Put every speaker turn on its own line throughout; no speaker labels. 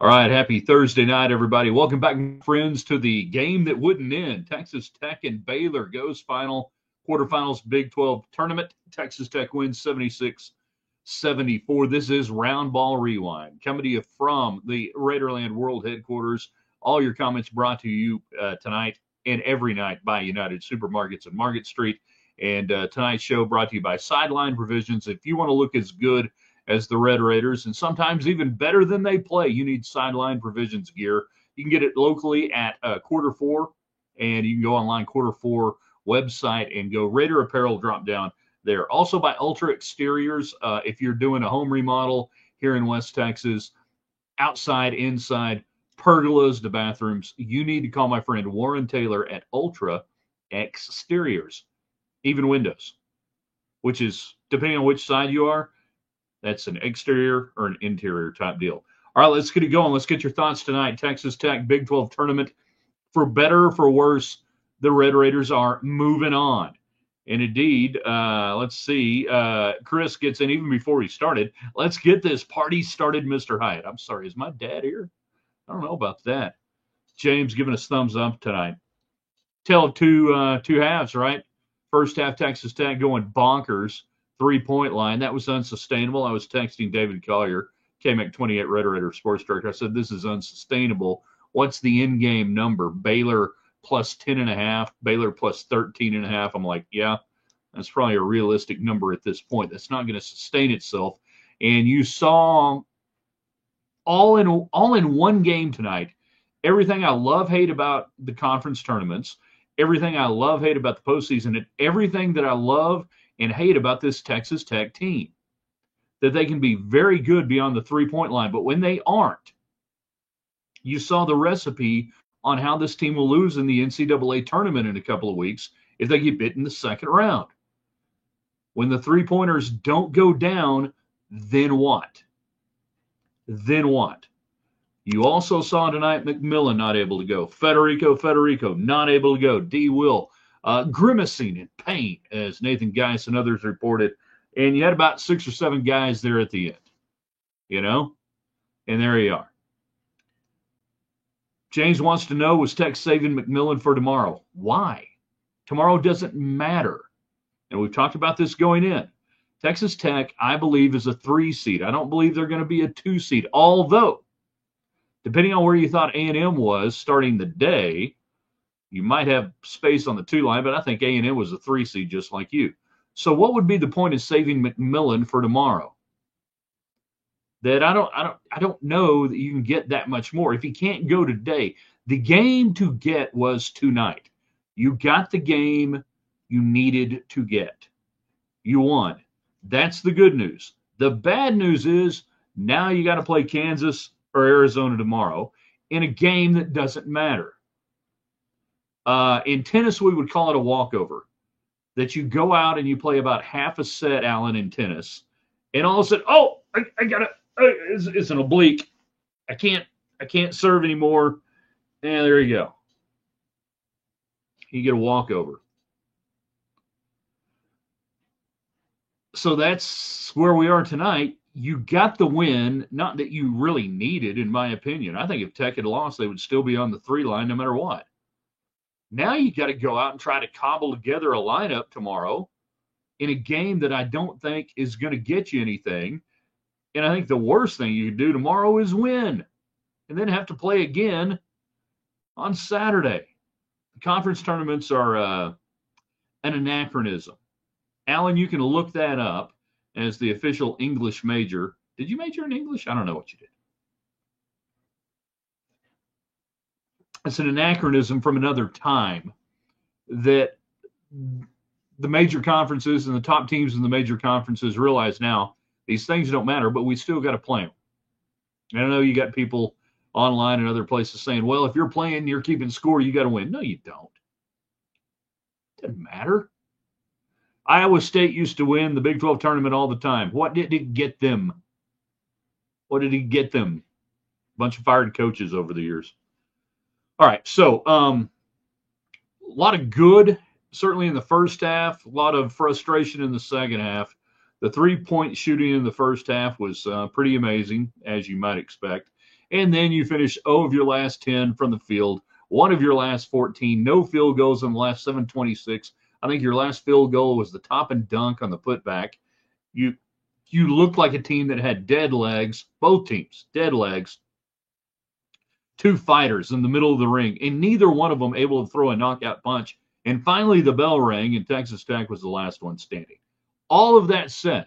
All right, happy Thursday night, everybody. Welcome back, friends, to the game that wouldn't end. Texas Tech and Baylor goes final quarterfinals Big 12 tournament. Texas Tech wins 76-74. This is Round Ball Rewind, coming to you from the Raiderland World Headquarters. All your comments brought to you tonight and every night by United Supermarkets and Market Street. And tonight's show brought to you by Sideline Provisions. If you want to look as good as the Red Raiders, and sometimes even better than they play, you need Sideline Provisions gear. You can get it locally at Quarter Four, and you can go online, Quarter Four website, and go Raider Apparel drop down there. Also by Ultra Exteriors, if you're doing a home remodel here in West Texas, outside, inside, pergolas to bathrooms, you need to call my friend Warren Taylor at Ultra Exteriors, even windows, which is, depending on which side you are, that's an exterior or an interior type deal. All right, let's get it going. Let's get your thoughts tonight. Texas Tech Big 12 tournament. For better or for worse, the Red Raiders are moving on. And indeed, let's see. Chris gets in even before he started. Let's get this party started, Mr. Hyatt. I'm sorry, is my dad here? I don't know about that. James giving us thumbs up tonight. Tell of two halves, right? First half, Texas Tech going bonkers. 3-point line. That was unsustainable. I was texting David Collier, KMEC28 Red Raider Sports Director. I said, this is unsustainable. What's the in-game number? Baylor plus 10.5, Baylor plus 13.5. I'm like, yeah, that's probably a realistic number at this point. That's not going to sustain itself. And you saw all in one game tonight, everything I love, hate about the conference tournaments, everything I love, hate about the postseason, and everything that I love and hate about this Texas Tech team, that they can be very good beyond the 3-point line. But when they aren't, you saw the recipe on how this team will lose in the NCAA tournament in a couple of weeks if they get bit in the second round. When the three-pointers don't go down, then what? Then what? You also saw tonight McMillan not able to go. Federico not able to go. D. Will grimacing in pain, as Nathan Geis and others reported. And you had about 6 or 7 guys there at the end, and there you are. James wants to know, was Tech saving McMillan for tomorrow? Why? Tomorrow doesn't matter. And we've talked about this going in. Texas Tech, I believe, is a 3 seed. I don't believe they're going to be a 2 seed, although, depending on where you thought A&M was starting the day, you might have space on the 2 line, but I think A&M was a 3 seed just like you. So what would be the point of saving McMillan for tomorrow? That I don't know that you can get that much more. If he can't go today, the game to get was tonight. You got the game you needed to get. You won. That's the good news. The bad news is now you got to play Kansas or Arizona tomorrow in a game that doesn't matter. In tennis, we would call it a walkover. That you go out and you play about half a set, Alan, in tennis, and all of a sudden, I got it's an oblique. I can't serve anymore. And there you go. You get a walkover. So that's where we are tonight. You got the win, not that you really needed, in my opinion. I think if Tech had lost, they would still be on the 3 line no matter what. Now you got to go out and try to cobble together a lineup tomorrow in a game that I don't think is going to get you anything. And I think the worst thing you could do tomorrow is win and then have to play again on Saturday. The conference tournaments are an anachronism. Alan, you can look that up as the official English major. Did you major in English? I don't know what you did. It's an anachronism from another time that the major conferences and the top teams in the major conferences realize now these things don't matter, but we still got to play them. And I know you got people online and other places saying, well, if you're playing, you're keeping score, you got to win. No, you don't. It doesn't matter. Iowa State used to win the Big 12 tournament all the time. What did it get them? What did he get them? A bunch of fired coaches over the years. All right, so a lot of good, certainly in the first half, a lot of frustration in the second half. The 3-point shooting in the first half was pretty amazing, as you might expect. and then you finish 0 of your last 10 from the field, 1 of your last 14, no field goals in the last 726. I think your last field goal was the top and dunk on the putback. You looked like a team that had dead legs, both teams, dead legs, two fighters in the middle of the ring, and neither one of them able to throw a knockout punch. And finally, the bell rang, and Texas Tech was the last one standing. All of that said,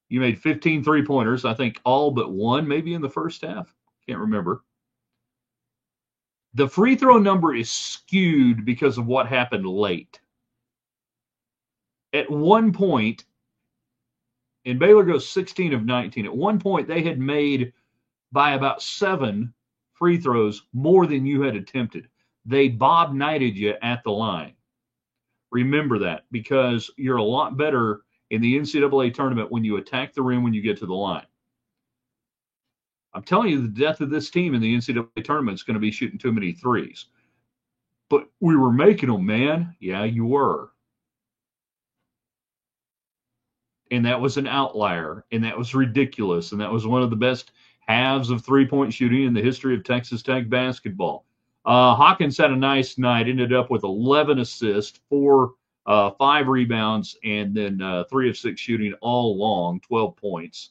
you made 15 three-pointers, I think all but one maybe in the first half. Can't remember. The free throw number is skewed because of what happened late. At one point, and Baylor goes 16 of 19. At one point, they had made by about 7 free throws more than you had attempted. They Bob Knighted you at the line. Remember that, because you're a lot better in the NCAA tournament when you attack the rim when you get to the line. I'm telling you, the death of this team in the NCAA tournament is going to be shooting too many threes. But we were making them, man. Yeah, you were. And that was an outlier, and that was ridiculous, and that was one of the best halves of three-point shooting in the history of Texas Tech basketball. Hawkins had a nice night, ended up with 11 assists, 5 rebounds, and then 3 of 6 shooting all along, 12 points.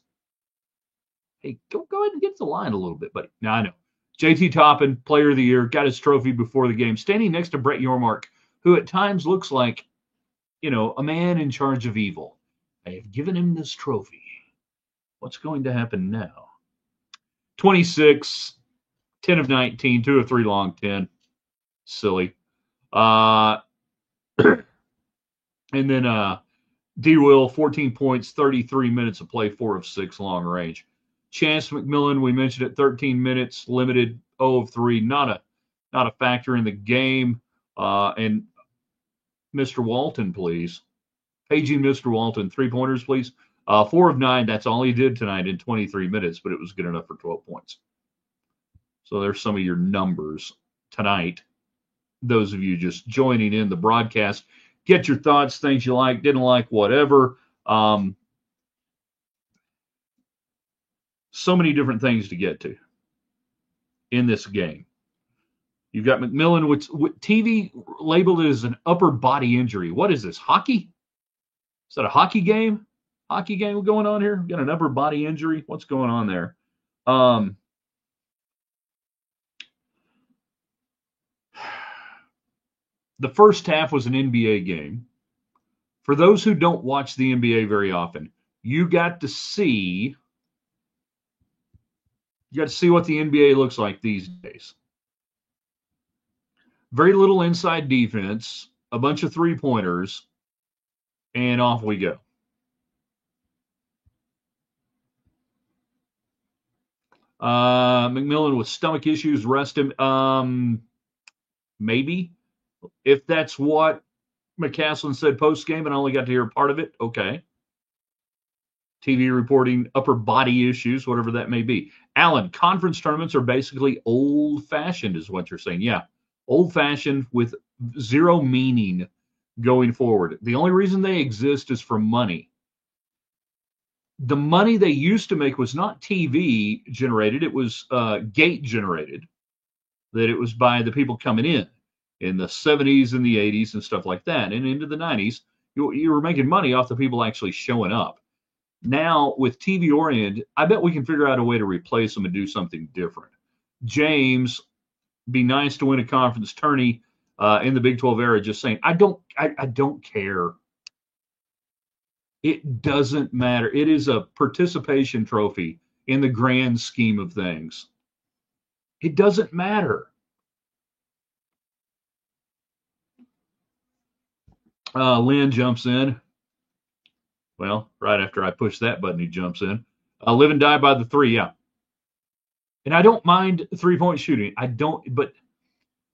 Hey, go ahead and get to the line a little bit, buddy. Now, I know. JT Toppin, player of the year, got his trophy before the game, standing next to Brett Yormark, who at times looks like, a man in charge of evil. I have given him this trophy. What's going to happen now? 26, 10 of 19, 2 of 3 long 10. Silly. And then D. Will, 14 points, 33 minutes of play, 4 of 6 long range. Chance McMillan, we mentioned it, 13 minutes, limited, 0 of 3, not a factor in the game. And Mr. Walton, please. Paging Mr. Walton, 3-pointers, please. 4 of 9, that's all he did tonight in 23 minutes, but it was good enough for 12 points. So there's some of your numbers tonight. Those of you just joining in the broadcast, get your thoughts, things you like, didn't like, whatever. So many different things to get to in this game. You've got McMillan, which TV labeled as an upper body injury. What is this, hockey? Is that a hockey game? Hockey game going on here? Got an upper body injury? What's going on there? The first half was an NBA game. For those who don't watch the NBA very often, you got to see what the NBA looks like these days. Very little inside defense, a bunch of three-pointers, and off we go. McMillan with stomach issues, rest him. Maybe. If that's what McCaslin said post-game and I only got to hear part of it, okay. TV reporting upper body issues, whatever that may be. Alan, conference tournaments are basically old-fashioned is what you're saying. Yeah, old-fashioned with zero meaning going forward. The only reason they exist is for money. The money they used to make was not TV generated. It was gate generated, that it was by the people coming in the 70s and the 80s and stuff like that. And into the 90s, you were making money off the people actually showing up. Now, with TV oriented, I bet we can figure out a way to replace them and do something different. James, be nice to win a conference tourney in the Big 12 era, just saying, I don't care. It doesn't matter. It is a participation trophy in the grand scheme of things. It doesn't matter. Lynn jumps in. Well, right after I push that button, he jumps in. Live and die by the 3, yeah. And I don't mind three-point shooting. I don't, but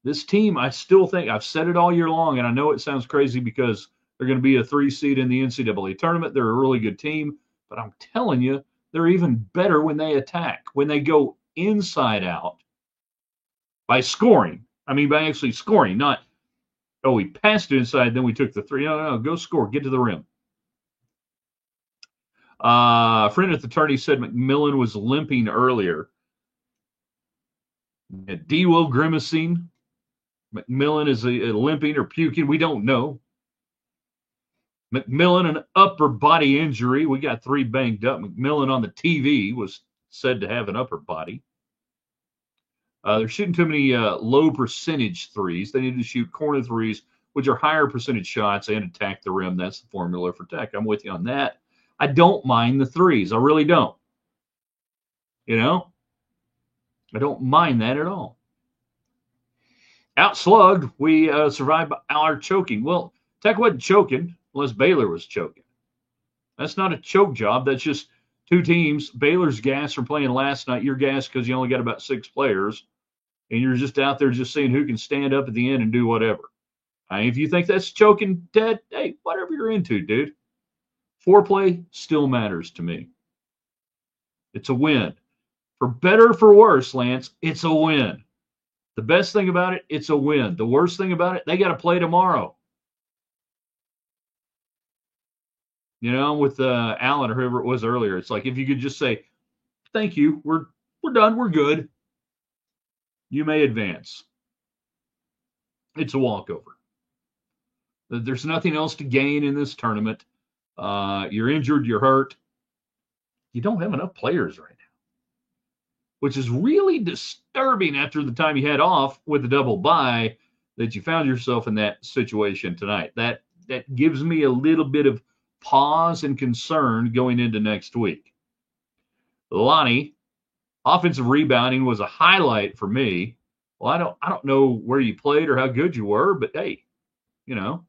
this team, I still think, I've said it all year long, and I know it sounds crazy because they're going to be a 3 seed in the NCAA tournament. They're a really good team, but I'm telling you, they're even better when they attack, when they go inside out by scoring. I mean, by actually scoring, not, oh, we passed it inside, then we took the 3. No, go score, get to the rim. A friend at the attorney said McMillan was limping earlier. D. Will grimacing. McMillan is a limping or puking. We don't know. McMillan, an upper body injury. We got 3 banged up. McMillan on the TV was said to have an upper body. They're shooting too many low percentage threes. They need to shoot corner threes, which are higher percentage shots, and attack the rim. That's the formula for Tech. I'm with you on that. I don't mind the threes. I really don't. You know? I don't mind that at all. Outslugged, we survived our choking. Well, Tech wasn't choking unless Baylor was choking. That's not a choke job. That's just 2 teams. Baylor's gas for playing last night. You're gas because you only got about 6 players. And you're just out there just seeing who can stand up at the end and do whatever. If you think that's choking, Ted, hey, whatever you're into, dude. Foreplay still matters to me. It's a win. For better or for worse, Lance, it's a win. The best thing about it, it's a win. The worst thing about it, they got to play tomorrow. You know, with Allen or whoever it was earlier, it's like if you could just say, thank you, we're done, we're good, you may advance. It's a walkover. There's nothing else to gain in this tournament. You're injured, you're hurt. You don't have enough players right now, which is really disturbing after the time you had off with the double bye that you found yourself in that situation tonight. That gives me a little bit of pause and concern going into next week. Lonnie, offensive rebounding was a highlight for me. Well, I don't know where you played or how good you were, but hey, you know,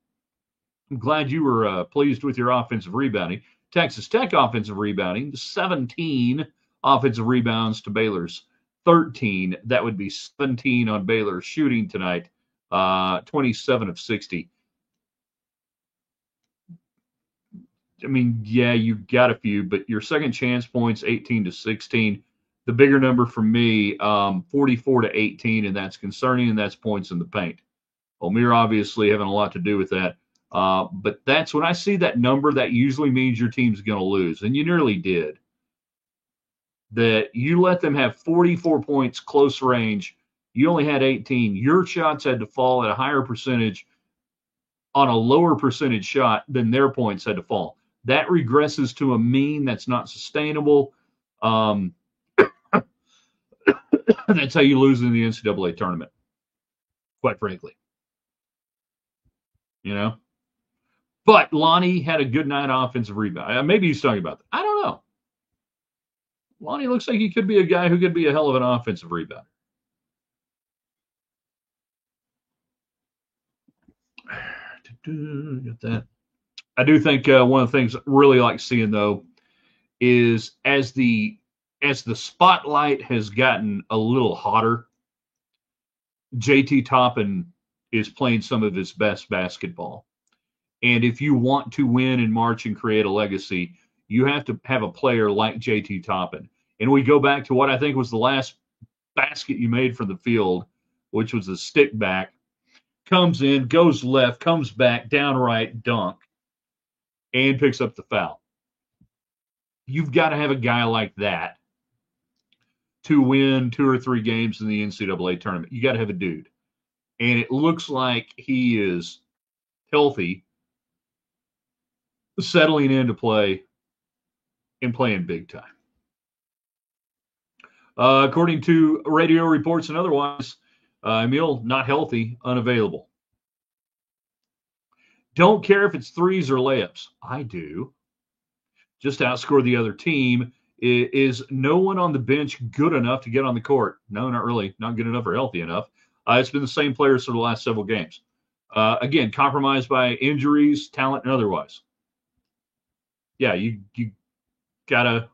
I'm glad you were pleased with your offensive rebounding. Texas Tech offensive rebounding, 17 offensive rebounds to Baylor's 13. That would be 17 on Baylor's shooting tonight, 27 of 60. I mean, yeah, you got a few, but your second chance points, 18 to 16. The bigger number for me, 44 to 18, and that's concerning, and that's points in the paint. Omer obviously having a lot to do with that. But that's when I see that number, that usually means your team's going to lose, and you nearly did. That you let them have 44 points close range. You only had 18. Your shots had to fall at a higher percentage on a lower percentage shot than their points had to fall. That regresses to a mean that's not sustainable. That's how you lose in the NCAA tournament, quite frankly. You know? But Lonnie had a good night offensive rebound. Maybe he's talking about that. I don't know. Lonnie looks like he could be a guy who could be a hell of an offensive rebounder. Get that. I do think one of the things I really like seeing, though, is as the spotlight has gotten a little hotter, JT Toppin is playing some of his best basketball. And if you want to win in March and create a legacy, you have to have a player like JT Toppin. And we go back to what I think was the last basket you made from the field, which was a stick back. Comes in, goes left, comes back, down right, dunk, and picks up the foul. You've got to have a guy like that to win 2 or 3 games in the NCAA tournament. You got to have a dude. And it looks like he is healthy, settling into play, and playing big time. According to radio reports and otherwise, Emil, not healthy, unavailable. Don't care if it's threes or layups. I do. Just outscore the other team. Is no one on the bench good enough to get on the court? No, not really. Not good enough or healthy enough. It's been the same players for the last several games. Again, compromised by injuries, talent, and otherwise. Yeah, you got a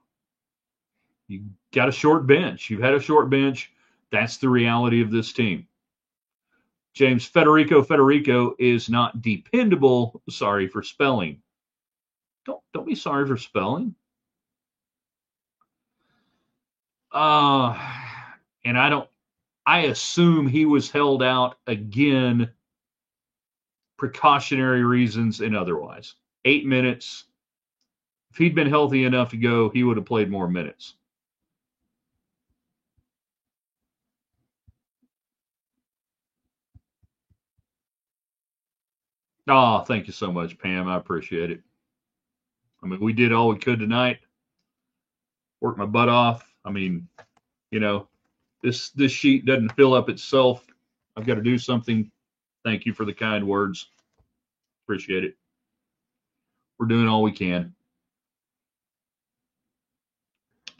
short bench. You've had a short bench. That's the reality of this team. James Federico is not dependable. Sorry for spelling. Don't be sorry for spelling. And I assume he was held out again, precautionary reasons and otherwise. 8 minutes, If he'd been healthy enough to go, he would have played more minutes. Oh, thank you so much, Pam. I appreciate it. I mean, we did all we could tonight. Worked my butt off. I mean, you know, this sheet doesn't fill up itself. I've got to do something. Thank you for the kind words. Appreciate it. We're doing all we can.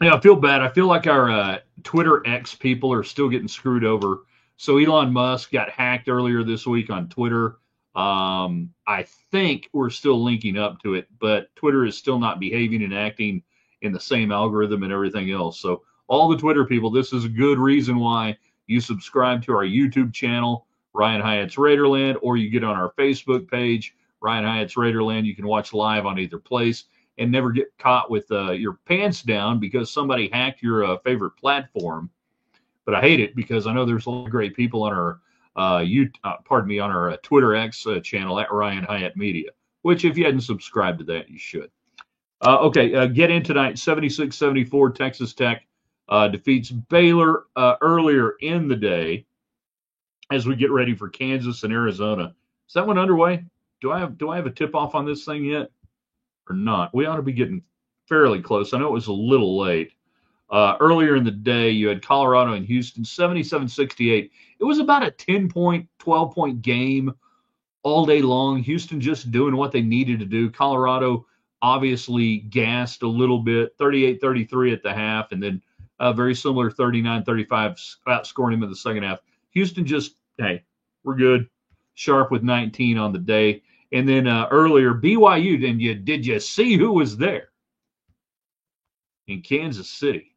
Yeah, I feel bad. I feel like our Twitter X people are still getting screwed over. So Elon Musk got hacked earlier this week on Twitter. I think we're still linking up to it, but Twitter is still not behaving and acting in the same algorithm and everything else. So all the Twitter people, this is a good reason why you subscribe to our YouTube channel, Ryan Hyatt's Raiderland, or you get on our Facebook page, Ryan Hyatt's Raiderland. You can watch live on either place and never get caught with your pants down because somebody hacked your favorite platform. But I hate it because I know there's a lot of great people on our on our Twitter X channel at Ryan Hyatt Media, which if you hadn't subscribed to that, you should. Okay, get in tonight. 76-74, Texas Tech defeats Baylor earlier in the day as we get ready for Kansas and Arizona. Is that one underway? Do I have a tip off on this thing yet? Or not? We ought to be getting fairly close. I know it was a little late. Earlier in the day, you had Colorado and Houston, 77-68. It was about a 10-point, 12-point game all day long. Houston just doing what they needed to do. Colorado obviously gassed a little bit, 38-33 at the half, and then very similar 39-35 outscoring him in the second half. Houston just, hey, we're good. Sharp with 19 on the day. And then earlier, BYU, did you see who was there? In Kansas City.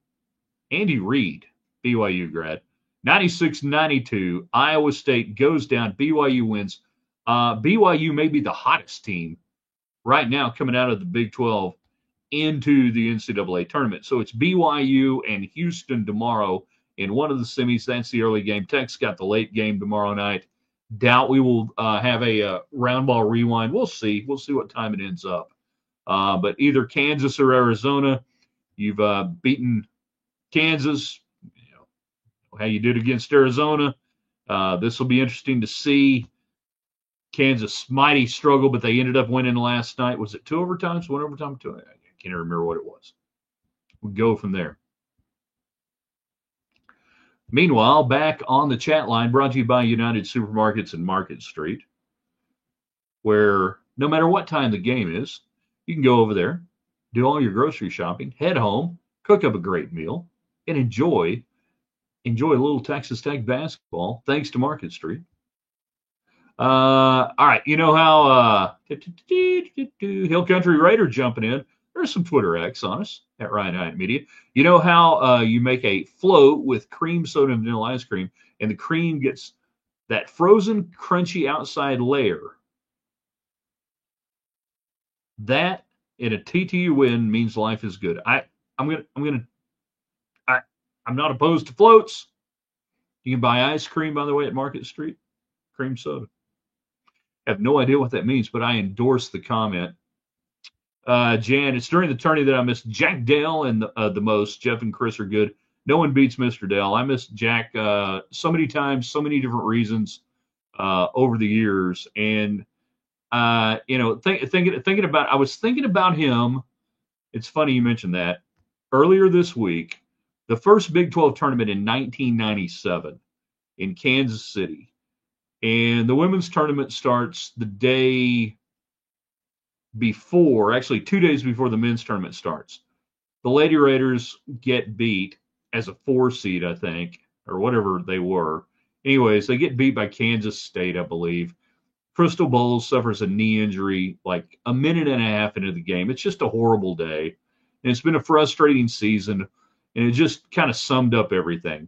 Andy Reid, BYU grad. 96-92, Iowa State goes down. BYU wins. BYU may be the hottest team right now coming out of the Big 12 into the NCAA tournament. So it's BYU and Houston tomorrow in one of the semis. That's the early game. Tech's got the late game tomorrow night. Doubt we will have a round ball rewind. We'll see. We'll see what time it ends up. But either Kansas or Arizona, you've beaten Kansas. You know how you did against Arizona. This will be interesting to see. Kansas mighty struggle, but they ended up winning last night. Was it 2 overtimes? 1 overtime? 2? I can't remember what it was. We'll go from there. Meanwhile, back on the chat line, brought to you by United Supermarkets and Market Street, where no matter what time the game is, you can go over there, do all your grocery shopping, head home, cook up a great meal, and enjoy a little Texas Tech basketball thanks to Market Street. All right, you know how Hill Country Raider jumping in. There's some Twitter X on us at Ryan Hyatt Media. You know how you make a float with cream soda and vanilla ice cream, and the cream gets that frozen, crunchy outside layer. That in a TTU win means life is good. I'm not opposed to floats. You can buy ice cream, by the way, at Market Street. Cream soda. I have no idea what that means, but I endorse the comment. Jan, it's during the tourney that I miss Jack Dale and the most. Jeff and Chris are good. No one beats Mr. Dale. I miss Jack so many times, so many different reasons over the years. And thinking about, I was thinking about him. It's funny you mentioned that earlier this week. The first Big 12 tournament in 1997 in Kansas City. And the women's tournament starts the day before, actually 2 days before the men's tournament starts. The Lady Raiders get beat as a 4 seed, I think, or whatever they were. Anyways, they get beat by Kansas State, I believe. Crystal Bowles suffers a knee injury like a minute and a half into the game. It's just a horrible day. And it's been a frustrating season. And it just kind of summed up everything.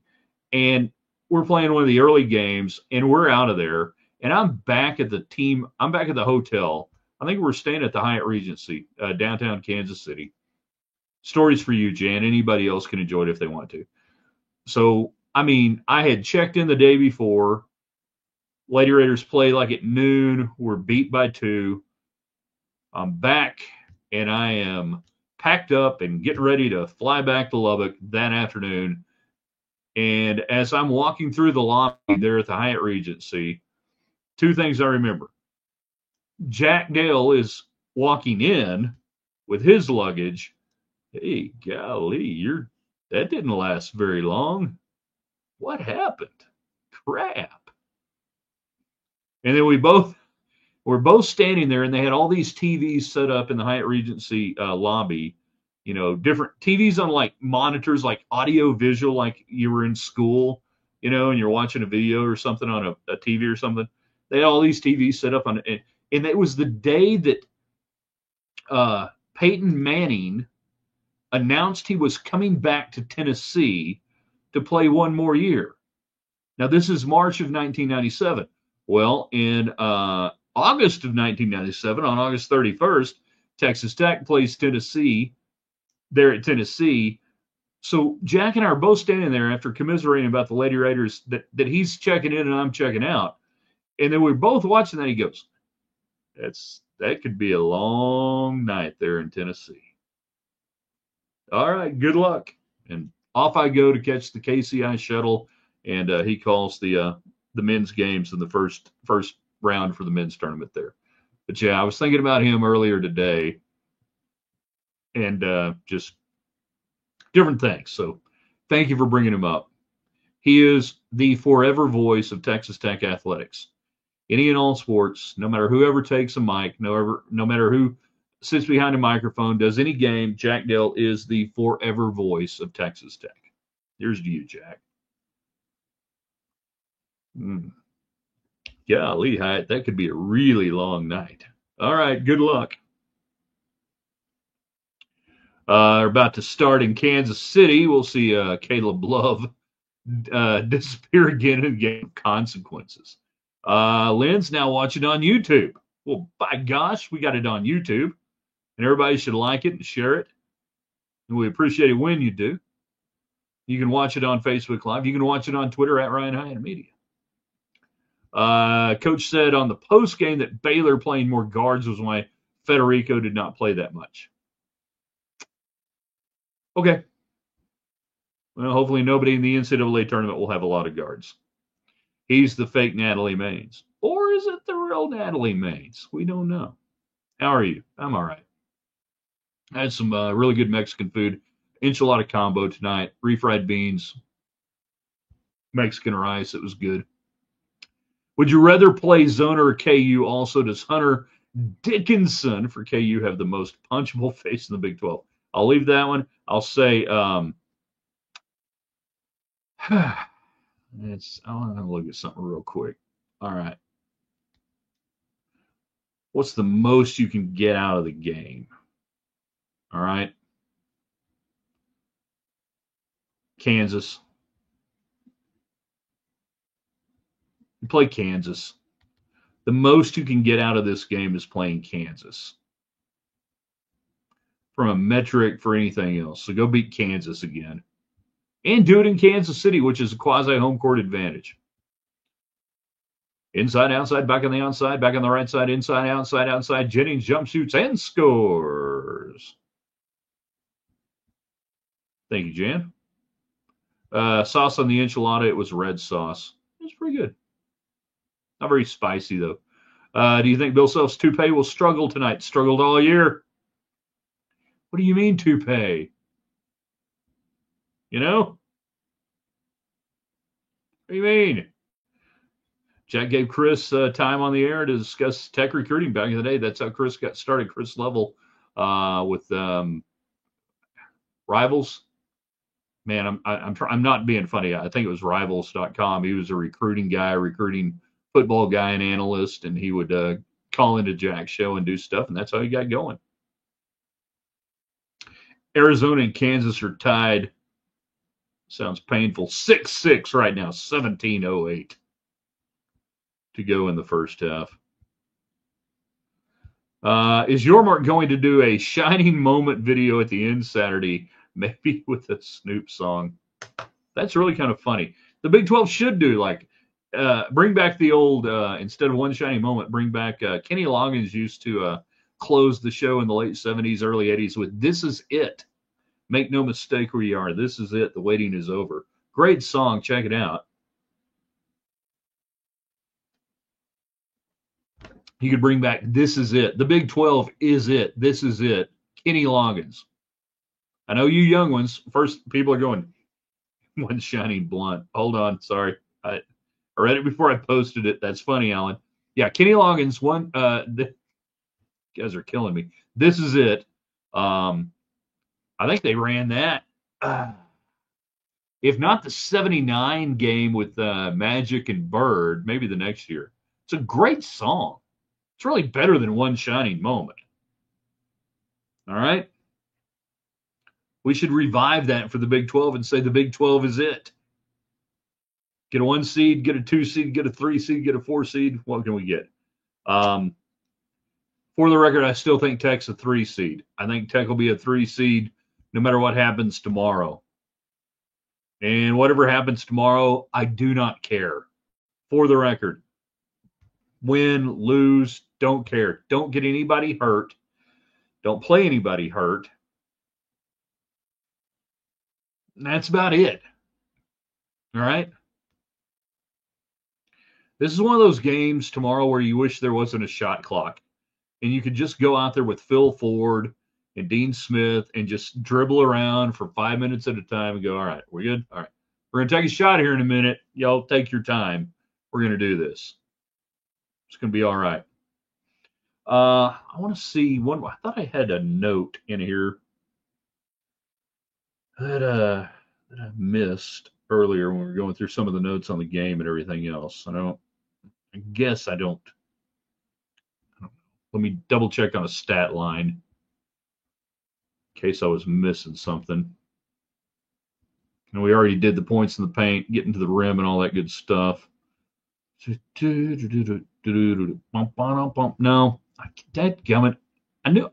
And we're playing one of the early games, and we're out of there. And I'm back at the hotel. I think we're staying at the Hyatt Regency, downtown Kansas City. Stories for you, Jan. Anybody else can enjoy it if they want to. So, I mean, I had checked in the day before. Lady Raiders play like at noon. We're beat by 2. I'm back, and I am packed up and getting ready to fly back to Lubbock that afternoon. And as I'm walking through the lobby there at the Hyatt Regency, two things I remember. Jack Dale is walking in with his luggage. Hey, golly, that didn't last very long. What happened? Crap. And then we're both standing there, and they had all these TVs set up in the Hyatt Regency lobby. You know, different TVs on like monitors, like audio visual, like you were in school, you know, and you're watching a video or something on a TV or something. They had all these TVs set up on it. And it was the day that Peyton Manning announced he was coming back to Tennessee to play one more year. Now, this is March of 1997. Well, in August of 1997, on August 31st, Texas Tech plays Tennessee there at Tennessee. So Jack and I are both standing there after commiserating about the Lady Raiders that he's checking in and I'm checking out. And then we're both watching that. He goes, that could be a long night there in Tennessee. All right, good luck. And off I go to catch the KCI shuttle. And he calls the men's games in the first round for the men's tournament there. But yeah, I was thinking about him earlier today, and just different things. So thank you for bringing him up. He is the forever voice of Texas Tech athletics. Any and all sports, no matter whoever takes a mic, no matter who sits behind a microphone, does any game, Jack Dale is the forever voice of Texas Tech. Here's to you, Jack. Golly, Hyatt, that could be a really long night. All right, good luck. We're about to start in Kansas City. We'll see Caleb Love disappear again in a game of consequences. Lynn's now watching on YouTube. Well, by gosh, we got it on YouTube, and everybody should like it and share it. And we appreciate it when you do. You can watch it on Facebook Live. You can watch it on Twitter at Ryan Hyatt Media. Coach said on the post game that Baylor playing more guards was why Federico did not play that much. Okay. Well, hopefully nobody in the NCAA tournament will have a lot of guards. He's the fake Natalie Maines. Or is it the real Natalie Maines? We don't know. How are you? I'm all right. I had some really good Mexican food. Enchilada combo tonight. Refried beans. Mexican rice. It was good. Would you rather play Zona or KU? Also, does Hunter Dickinson for KU have the most punchable face in the Big 12? I'll leave that one. I'll say I want to look at something real quick. All right. What's the most you can get out of the game? All right. Kansas. You play Kansas. The most you can get out of this game is playing Kansas. From a metric for anything else. So go beat Kansas again. And do it in Kansas City, which is a quasi-home court advantage. Inside, outside, back on the outside, back on the right side, inside, outside. Jennings jump shoots and scores. Thank you, Jan. Sauce on the enchilada, it was red sauce. It was pretty good. Not very spicy, though. Do you think Bill Self's toupee will struggle tonight? Struggled all year. What do you mean, toupee? You know? What do you mean? Jack gave Chris time on the air to discuss Tech recruiting back in the day. That's how Chris got started. Chris Level with Rivals. Man, I'm not being funny. I think it was Rivals.com. He was a recruiting football guy and analyst, and he would call into Jack's show and do stuff, and that's how he got going. Arizona and Kansas are tied. Sounds painful. 6-6 right now. 17:08 to go in the first half. Is Yormark going to do a shining moment video at the end Saturday, maybe with a Snoop song? That's really kind of funny. The Big 12 should do bring back the old, instead of one shining moment, bring back Kenny Loggins used to closed the show in the late 70s, early 80s with This Is It. Make no mistake where you are. This is it. The waiting is over. Great song. Check it out. You could bring back This Is It. The Big 12 is it. This is it. Kenny Loggins. I know you young ones. First, people are going, One Shining Blunt. Hold on. Sorry. I read it before I posted it. That's funny, Alan. Yeah, Kenny Loggins. Guys are killing me. This is it. I think they ran that. If not the 79 game with Magic and Bird, maybe the next year. It's a great song. It's really better than One Shining Moment. All right? We should revive that for the Big 12 and say the Big 12 is it. Get a 1 seed, get a 2 seed, get a 3 seed, get a 4 seed. What can we get? For the record, I still think Tech's a 3 seed. I think Tech will be a 3 seed no matter what happens tomorrow. And whatever happens tomorrow, I do not care. For the record, win, lose, don't care. Don't get anybody hurt. Don't play anybody hurt. And that's about it. All right? This is one of those games tomorrow where you wish there wasn't a shot clock. And you could just go out there with Phil Ford and Dean Smith and just dribble around for 5 minutes at a time and go, all right, we're good? All right. We're going to take a shot here in a minute. Y'all take your time. We're going to do this. It's going to be all right. I want to see one. I thought I had a note in here that I missed earlier when we were going through some of the notes on the game and everything else. I guess I don't. Let me double check on a stat line in case I was missing something. And we already did the points in the paint, getting to the rim and all that good stuff. No, dadgummit. I knew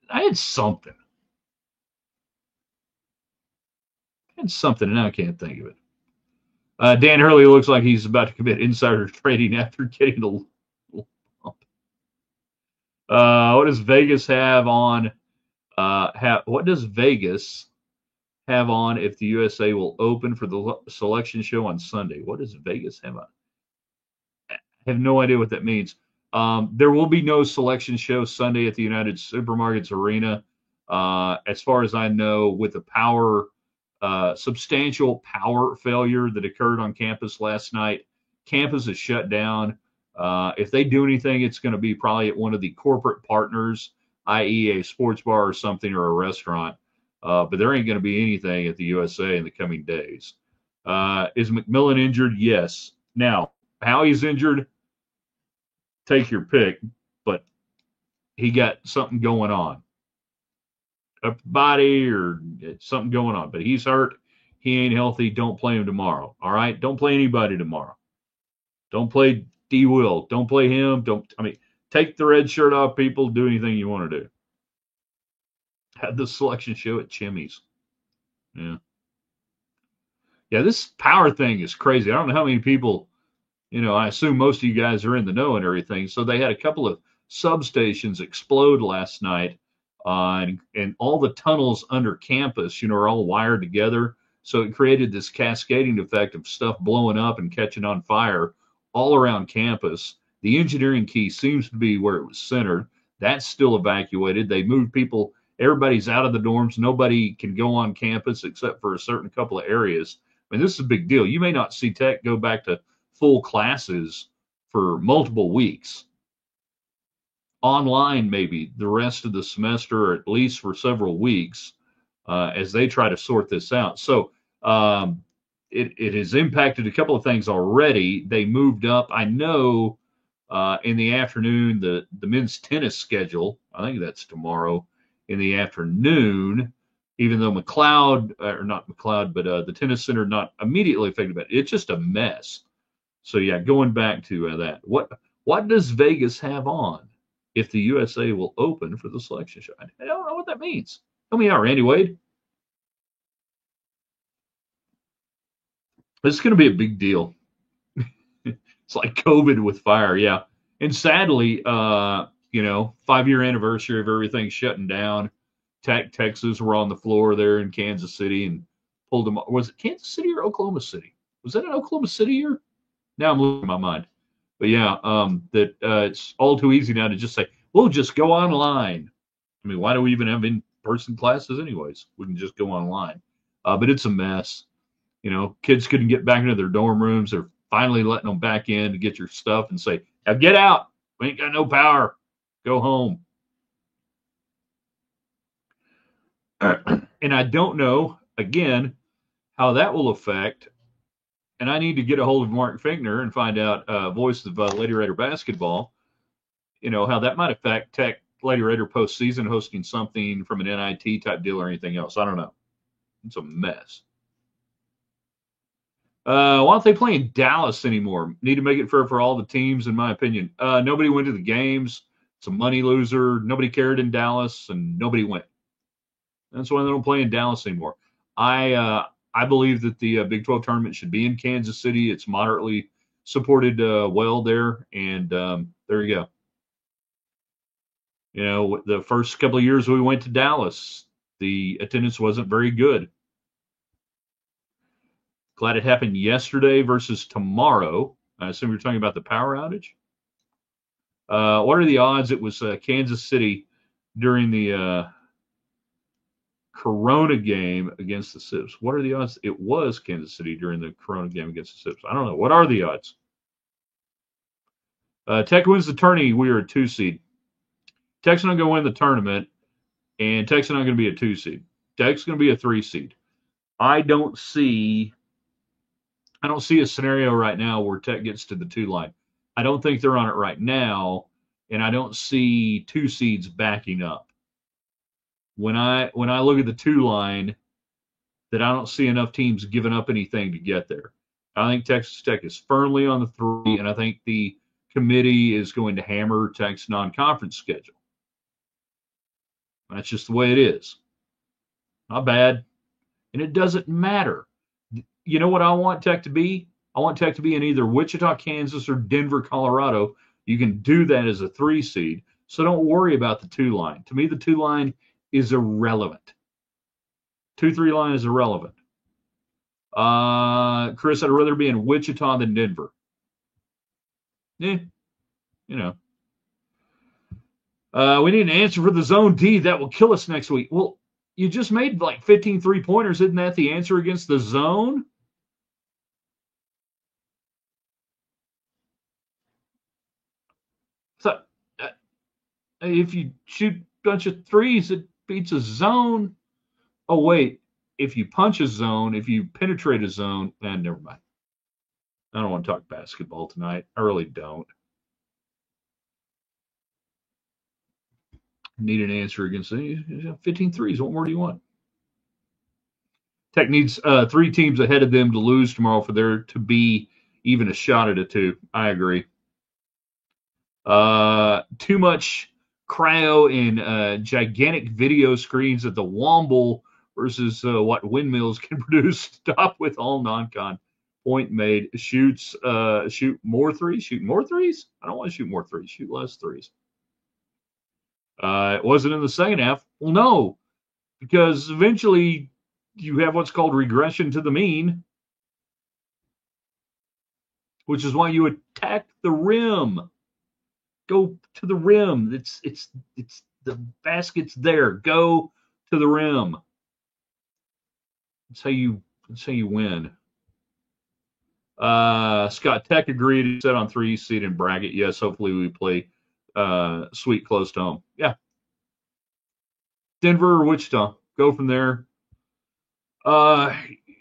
I had something. And now I can't think of it. Dan Hurley looks like he's about to commit insider trading after getting the lump. What does Vegas have on? What does Vegas have on if the USA will open for the selection show on Sunday? What does Vegas have on? I have no idea what that means. There will be no selection show Sunday at the United Supermarkets Arena. As far as I know, with the substantial power failure that occurred on campus last night, campus is shut down. If they do anything, it's going to be probably at one of the corporate partners, i.e. a sports bar or something or a restaurant. But there ain't going to be anything at the USA in the coming days. Is McMillan injured? Yes. Now, how he's injured, take your pick, but he got something going on. Upper body or something going on, but he's hurt. He ain't healthy. Don't play him tomorrow. All right? Don't play anybody tomorrow. Don't play D. Will. Don't play him. Take the red shirt off, people. Do anything you want to do. Had the selection show at Chimmy's. Yeah. Yeah, this power thing is crazy. I don't know how many people, I assume most of you guys are in the know and everything. So they had a couple of substations explode last night. And all the tunnels under campus, are all wired together. So it created this cascading effect of stuff blowing up and catching on fire all around campus. The engineering key seems to be where it was centered. That's still evacuated. They moved people. Everybody's out of the dorms. Nobody can go on campus except for a certain couple of areas. I mean, this is a big deal. You may not see Tech go back to full classes for multiple weeks. Online, maybe the rest of the semester, or at least for several weeks, as they try to sort this out. So it has impacted a couple of things already. They moved up. I know in the afternoon, the men's tennis schedule, I think that's tomorrow in the afternoon, even though the tennis center not immediately affected by it. It's just a mess. So yeah, going back to that, what does Vegas have on if the USA will open for the selection show? I don't know what that means. Tell me out, Randy Wade. This is going to be a big deal. It's like COVID with fire, yeah. And sadly, 5-year anniversary of everything shutting down. Texas were on the floor there in Kansas City and pulled them. Was it Kansas City or Oklahoma City? Was that an Oklahoma City year? Now I'm losing my mind. But yeah, it's all too easy now to just say, we'll just go online. I mean, why do we even have in-person classes anyways? We can just go online. But it's a mess. Kids couldn't get back into their dorm rooms. They're finally letting them back in to get your stuff and say, now get out. We ain't got no power. Go home. And I don't know, again, how that will affect. And I need to get a hold of Mark Finkner and find out, voice of Lady Raider basketball, how that might affect Tech Lady Raider postseason hosting something from an NIT type deal or anything else. I don't know. It's a mess. Why don't they play in Dallas anymore? Need to make it fair for all the teams, in my opinion. Nobody went to the games. It's a money loser. Nobody cared in Dallas, and nobody went. That's why they don't play in Dallas anymore. I believe that the Big 12 tournament should be in Kansas City. It's moderately supported well there, and there you go. The first couple of years we went to Dallas, the attendance wasn't very good. Glad it happened yesterday versus tomorrow. I assume you're talking about the power outage. What are the odds it was Kansas City during the Corona game against the Sips? What are the odds it was Kansas City during the Corona game against the Sips? I don't know. What are the odds? Tech wins the tourney. We are a 2 seed. Tech's not going to win the tournament, and Tech's not going to be a 2 seed. Tech's going to be a 3 seed. I don't see a scenario right now where Tech gets to the 2 line. I don't think they're on it right now, and I don't see 2 seeds backing up. When I look at the 2 line, that I don't see enough teams giving up anything to get there. I think Texas Tech is firmly on the 3, and I think the committee is going to hammer Tech's non-conference schedule. That's just the way it is. Not bad. And it doesn't matter. You know what I want Tech to be? I want Tech to be in either Wichita, Kansas, or Denver, Colorado. You can do that as a 3 seed. So don't worry about the 2 line. To me, the 2 line is irrelevant. 2-3 line is irrelevant. Chris, I'd rather be in Wichita than Denver. Yeah, we need an answer for the zone D that will kill us next week. Well, you just made like 15 3-pointers. Isn't that the answer against the zone? So, if you shoot a bunch of threes, it beats a zone. Oh, wait. If you punch a zone, if you penetrate a zone, never mind. I don't want to talk basketball tonight. I really don't. Need an answer against 15 threes. What more do you want? Tech needs 3 teams ahead of them to lose tomorrow for there to be even a shot at a 2. I agree. Too much cryo and gigantic video screens at the Womble versus what windmills can produce. Stop with all non-con. Point made. Shoot more threes. Shoot more threes? I don't want to shoot more threes. Shoot less threes. It wasn't in the second half. Well, no, because eventually you have what's called regression to the mean, which is why you attack the rim. Go to the rim. It's the basket's there. Go to the rim. That's how you win. Scott, Tech agreed. Set on 3 seed and bracket. Yes, hopefully we play sweet close to home. Yeah. Denver or Wichita. Go from there.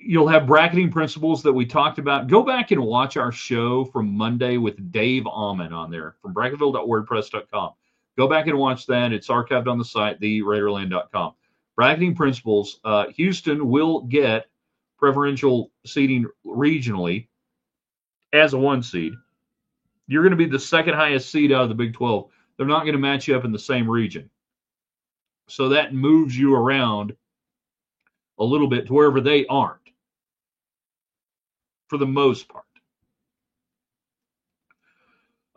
You'll have bracketing principles that we talked about. Go back and watch our show from Monday with Dave Almond on there from bracketville.wordpress.com. Go back and watch that. It's archived on the site, theraiderland.com. Bracketing principles. Houston will get preferential seeding regionally as a 1 seed. You're going to be the second highest seed out of the Big 12. They're not going to match you up in the same region. So that moves you around a little bit to wherever they aren't, for the most part.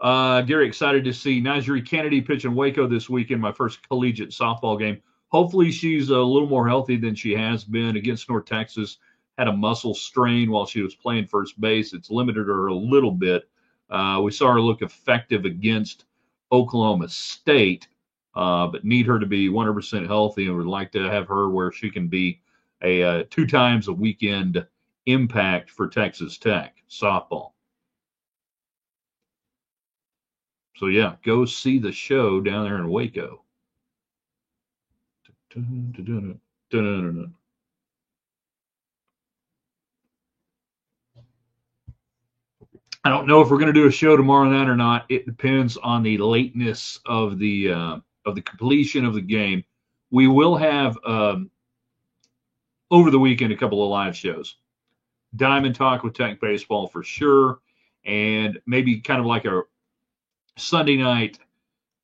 Gary, excited to see Najee Kennedy pitch in Waco this weekend, my first collegiate softball game. Hopefully she's a little more healthy than she has been. Against North Texas, had a muscle strain while she was playing first base. It's limited her a little bit. We saw her look effective against Oklahoma State, but need her to be 100% healthy, and would like to have her where she can be a 2 times a weekend impact for Texas Tech softball. So yeah, go see the show down there in Waco. I don't know if we're going to do a show tomorrow night or not. It depends on the lateness of the completion of the game. We will have over the weekend a couple of live shows. Diamond Talk with Tech Baseball for sure, and maybe kind of like a Sunday night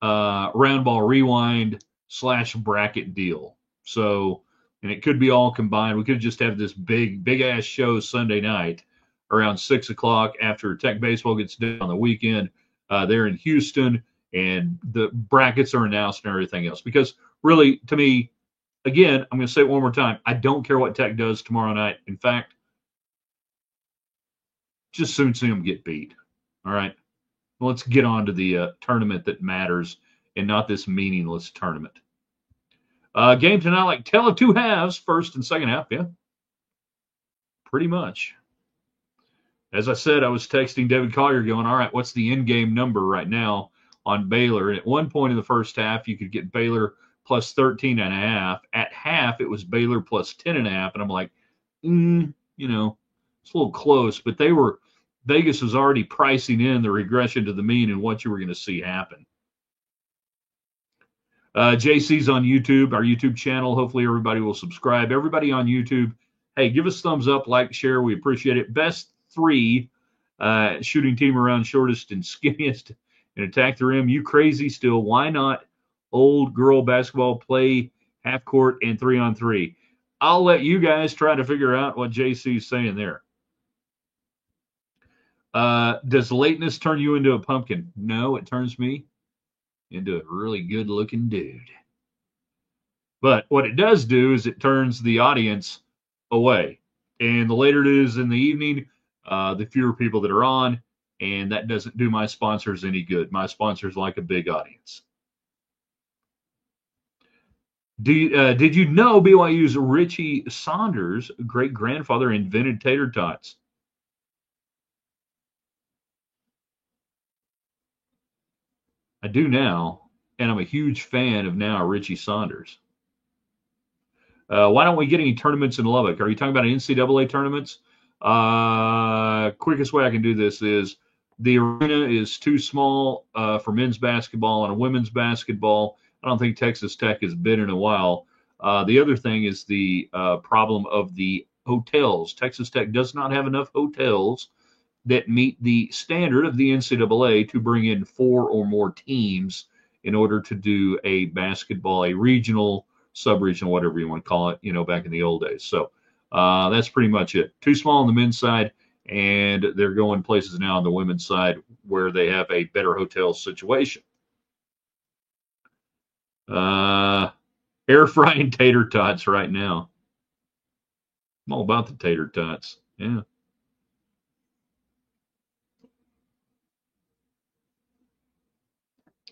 round ball rewind / bracket deal. So, and it could be all combined. We could just have this big ass show Sunday night around 6 o'clock after Tech Baseball gets done on the weekend. They're in Houston, and the brackets are announced and everything else. Because really, to me, again, I'm going to say it one more time. I don't care what Tech does tomorrow night. In fact, just soon see them get beat. All right. Well, let's get on to the tournament that matters and not this meaningless tournament. Game tonight, like tale of two halves, first and second half. Yeah, pretty much. As I said, I was texting David Collier going, all right, what's the in-game number right now on Baylor? And at one point in the first half, you could get Baylor plus 13.5. At half, it was Baylor plus 10.5. And I'm like, it's a little close. But Vegas was already pricing in the regression to the mean and what you were going to see happen. JC's on YouTube, our YouTube channel. Hopefully everybody will subscribe. Everybody on YouTube, hey, give us thumbs up, like, share. We appreciate it. Best 3 shooting team around shortest and skinniest and attack the rim. You crazy still. Why not old girl basketball play half court and 3-on-3? I'll let you guys try to figure out what JC's saying there. Does lateness turn you into a pumpkin? No, it turns me into a really good looking dude. But what it does do is it turns the audience away. And the later it is in the evening, the fewer people that are on, and that doesn't do my sponsors any good. My sponsors like a big audience. Did you know BYU's Richie Saunders' great-grandfather invented tater tots? I do now, and I'm a huge fan of now Richie Saunders. Why don't we get any tournaments in Lubbock? Are you talking about NCAA tournaments? Quickest way I can do this is the arena is too small for men's basketball and women's basketball. I don't think Texas Tech has been in a while. The other thing is the problem of the hotels. Texas Tech does not have enough hotels that meet the standard of the NCAA to bring in 4 or more teams in order to do a basketball, a regional, sub-regional, whatever you want to call it, back in the old days. So that's pretty much it. Too small on the men's side, and they're going places now on the women's side where they have a better hotel situation. Air frying tater tots right now. I'm all about the tater tots. Yeah.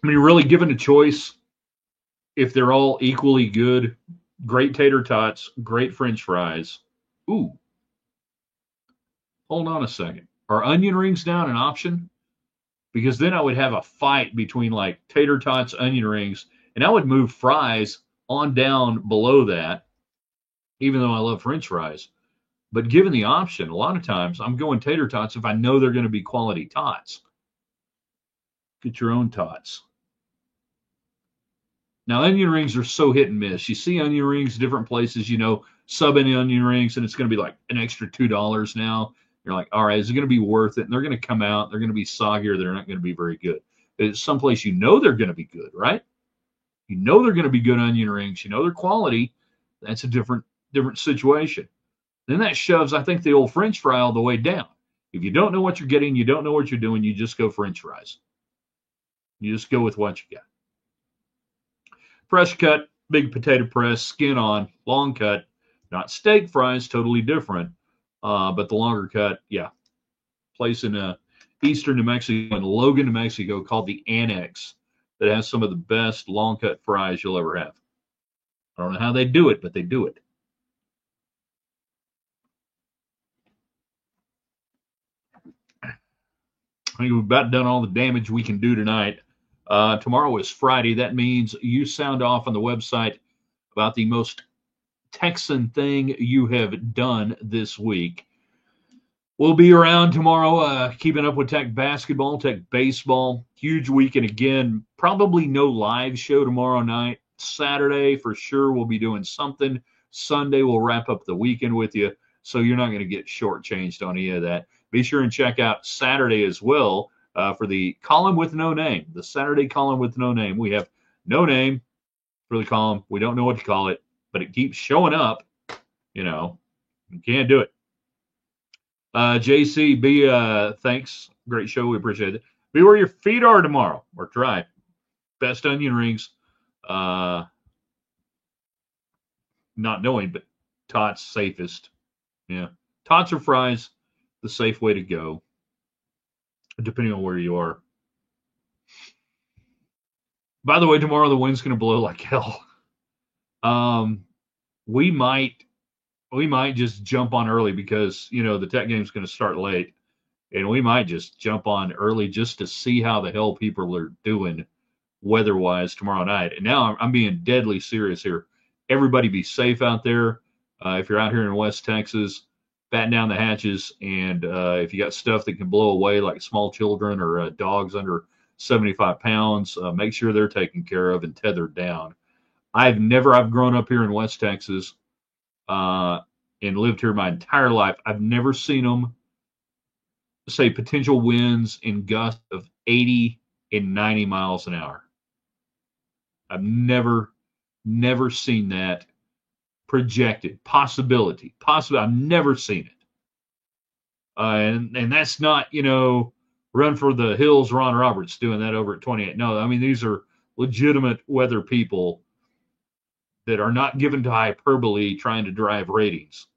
I mean, really given a choice, if they're all equally good, great tater tots, great French fries. Ooh. Hold on a second. Are onion rings down an option? Because then I would have a fight between like tater tots, onion rings, and I would move fries on down below that, even though I love French fries. But given the option, a lot of times I'm going tater tots if I know they're going to be quality tots. Get your own tots. Now, onion rings are so hit and miss. You see onion rings different places, sub in onion rings, and it's going to be like an extra $2 now. You're like, all right, is it going to be worth it? And they're going to come out. They're going to be soggy, or they're not going to be very good. It's someplace they're going to be good, right? They're going to be good onion rings. They're quality. That's a different situation. Then that shoves, I think, the old French fry all the way down. If you don't know what you're getting, you don't know what you're doing, you just go French fries. You just go with what you got. Fresh cut, big potato press, skin on, long cut, not steak fries, totally different. But the longer cut, yeah. Place in eastern New Mexico, in Logan, New Mexico, called the Annex, that has some of the best long cut fries you'll ever have. I don't know how they do it, but they do it. I think we've about done all the damage we can do tonight. Tomorrow is Friday. That means you sound off on the website about the most Texan thing you have done this week. We'll be around tomorrow, keeping up with Tech basketball, Tech baseball. Huge weekend again. Probably no live show tomorrow night. Saturday, for sure, we'll be doing something. Sunday, we'll wrap up the weekend with you, so you're not going to get shortchanged on any of that. Be sure and check out Saturday as well for the column with no name, the Saturday column with no name. We have no name for the column. We don't know what to call it, but it keeps showing up. You can't do it. JC, thanks. Great show. We appreciate it. Be where your feet are tomorrow, or try. Best onion rings. Not knowing, but Tots safest. Yeah. Tots or fries, the safe way to go, depending on where you are. By the way, tomorrow the wind's going to blow like hell. We might just jump on early because, the Tech game's going to start late. And we might just jump on early just to see how the hell people are doing weather-wise tomorrow night. And now I'm being deadly serious here. Everybody be safe out there. If you're out here in West Texas, batten down the hatches. And if you got stuff that can blow away, like small children or dogs under 75 pounds, make sure they're taken care of and tethered down. I've grown up here in West Texas and lived here my entire life. I've never seen them say potential winds in gusts of 80 and 90 miles an hour. I've never seen that projected possibility. I've never seen it. And that's not, run for the hills, Ron Roberts doing that over at 28. No, I mean, these are legitimate weather people that are not given to hyperbole trying to drive ratings.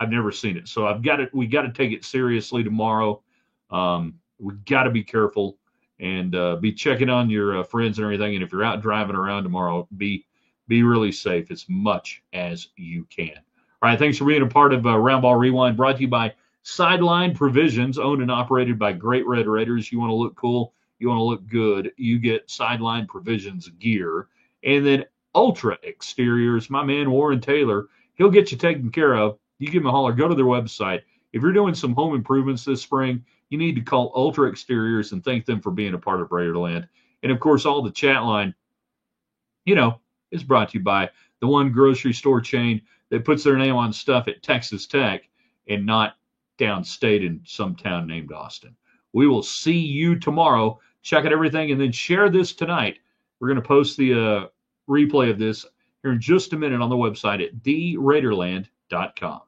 I've never seen it. So we got to take it seriously tomorrow. We got to be careful and be checking on your friends and everything. And if you're out driving around tomorrow, be really safe as much as you can. All right. Thanks for being a part of Roundball Rewind, brought to you by Sideline Provisions, owned and operated by Great Red Raiders. You want to look cool, you want to look good, you get Sideline Provisions gear. And then Ultra Exteriors, my man Warren Taylor, he'll get you taken care of. You give him a holler, go to their website. If you're doing some home improvements this spring, you need to call Ultra Exteriors and thank them for being a part of Raiderland. And of course, all the chat line, is brought to you by the one grocery store chain that puts their name on stuff at Texas Tech and not downstate in some town named Austin. We will see you tomorrow. Check out everything and then share this tonight. We're going to post the replay of this here in just a minute on the website at theraiderland.com.